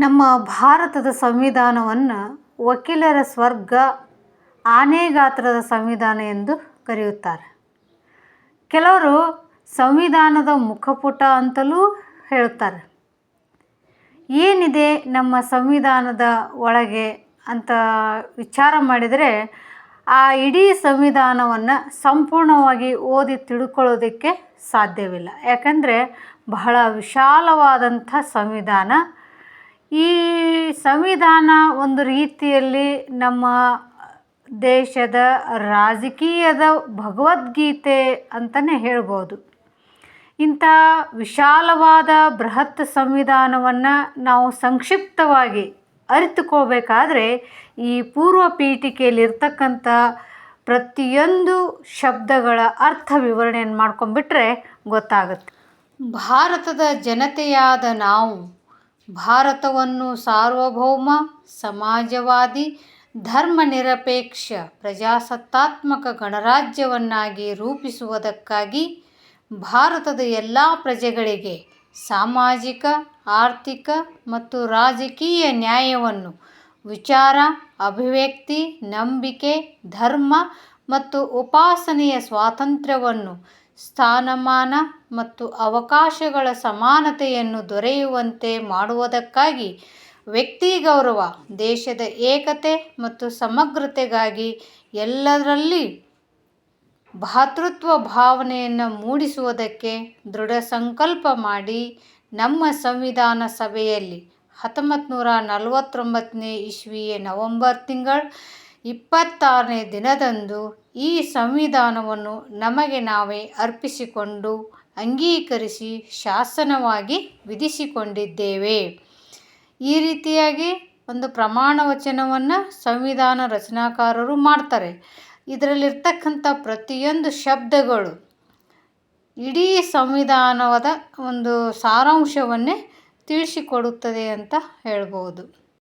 ನಮ್ಮ ಭಾರತದ ಸಂವಿಧಾನವನ್ನು ವಕೀಲರ ಸ್ವರ್ಗ, ಆನೆ ಗಾತ್ರದ ಸಂವಿಧಾನ ಎಂದು ಕರೆಯುತ್ತಾರೆ. ಕೆಲವರು ಸಂವಿಧಾನದ ಮುಖಪುಟ ಅಂತಲೂ ಹೇಳುತ್ತಾರೆ. ಏನಿದೆ ನಮ್ಮ ಸಂವಿಧಾನದ ಒಳಗೆ ಅಂತ ವಿಚಾರ ಮಾಡಿದರೆ ಆ ಇಡೀ ಸಂವಿಧಾನವನ್ನು ಸಂಪೂರ್ಣವಾಗಿ ಓದಿ ತಿಳ್ಕೊಳ್ಳೋದಕ್ಕೆ ಸಾಧ್ಯವಿಲ್ಲ. ಯಾಕಂದರೆ ಬಹಳ ವಿಶಾಲವಾದಂಥ ಸಂವಿಧಾನ. ಈ ಸಂವಿಧಾನ ಒಂದು ರೀತಿಯಲ್ಲಿ ನಮ್ಮ ದೇಶದ ರಾಜಕೀಯದ ಭಗವದ್ಗೀತೆ ಅಂತಲೇ ಹೇಳ್ಬೋದು. ಇಂಥ ವಿಶಾಲವಾದ ಬೃಹತ್ ಸಂವಿಧಾನವನ್ನು ನಾವು ಸಂಕ್ಷಿಪ್ತವಾಗಿ ಅರಿತುಕೋಬೇಕಾದ್ರೆ ಈ ಪೂರ್ವ ಪೀಠಿಕೆಯಲ್ಲಿರ್ತಕ್ಕಂಥ ಪ್ರತಿಯೊಂದು ಶಬ್ದಗಳ ಅರ್ಥ ವಿವರಣೆಯನ್ನು ಮಾಡ್ಕೊಂಡ್ಬಿಟ್ರೆ ಗೊತ್ತಾಗುತ್ತೆ. ಭಾರತದ ಜನತೆಯಾದ ನಾವು ಭಾರತವನ್ನು ಸಾರ್ವಭೌಮ, ಸಮಾಜವಾದಿ, ಧರ್ಮನಿರಪೇಕ್ಷ, ಪ್ರಜಾಸತ್ತಾತ್ಮಕ ಗಣರಾಜ್ಯವನ್ನಾಗಿ ರೂಪಿಸುವುದಕ್ಕಾಗಿ ಭಾರತದ ಎಲ್ಲ ಪ್ರಜೆಗಳಿಗೆ ಸಾಮಾಜಿಕ, ಆರ್ಥಿಕ ಮತ್ತು ರಾಜಕೀಯ ನ್ಯಾಯವನ್ನು, ವಿಚಾರ, ಅಭಿವ್ಯಕ್ತಿ, ನಂಬಿಕೆ, ಧರ್ಮ ಮತ್ತು ಉಪಾಸನೆಯ ಸ್ವಾತಂತ್ರ್ಯವನ್ನು, ಸ್ಥಾನಮಾನ ಮತ್ತು ಅವಕಾಶಗಳ ಸಮಾನತೆಯನ್ನು ದೊರೆಯುವಂತೆ ಮಾಡುವುದಕ್ಕಾಗಿ ವ್ಯಕ್ತಿ ಗೌರವ, ದೇಶದ ಏಕತೆ ಮತ್ತು ಸಮಗ್ರತೆಗಾಗಿ ಎಲ್ಲದರಲ್ಲಿ ಭ್ರಾತೃತ್ವ ಭಾವನೆಯನ್ನು ಮೂಡಿಸುವುದಕ್ಕೆ ದೃಢ ಸಂಕಲ್ಪ ಮಾಡಿ ನಮ್ಮ ಸಂವಿಧಾನ ಸಭೆಯಲ್ಲಿ 1949ನೇ ಇಸ್ವಿಯ ನವೆಂಬರ್ ತಿಂಗಳ 26ನೇ ದಿನದಂದು ಈ ಸಂವಿಧಾನವನ್ನು ನಮಗೆ ನಾವೇ ಅರ್ಪಿಸಿಕೊಂಡು ಅಂಗೀಕರಿಸಿ ಶಾಸನವಾಗಿ ವಿಧಿಸಿಕೊಂಡಿದ್ದೇವೆ. ಈ ರೀತಿಯಾಗಿ ಒಂದು ಪ್ರಮಾಣ ವಚನವನ್ನು ಸಂವಿಧಾನ ರಚನಾಕಾರರು ಮಾಡ್ತಾರೆ. ಇದರಲ್ಲಿರ್ತಕ್ಕಂಥ ಪ್ರತಿಯೊಂದು ಶಬ್ದಗಳು ಇಡೀ ಸಂವಿಧಾನದ ಒಂದು ಸಾರಾಂಶವನ್ನೇ ತಿಳಿಸಿಕೊಡುತ್ತದೆ ಅಂತ ಹೇಳ್ಬೋದು.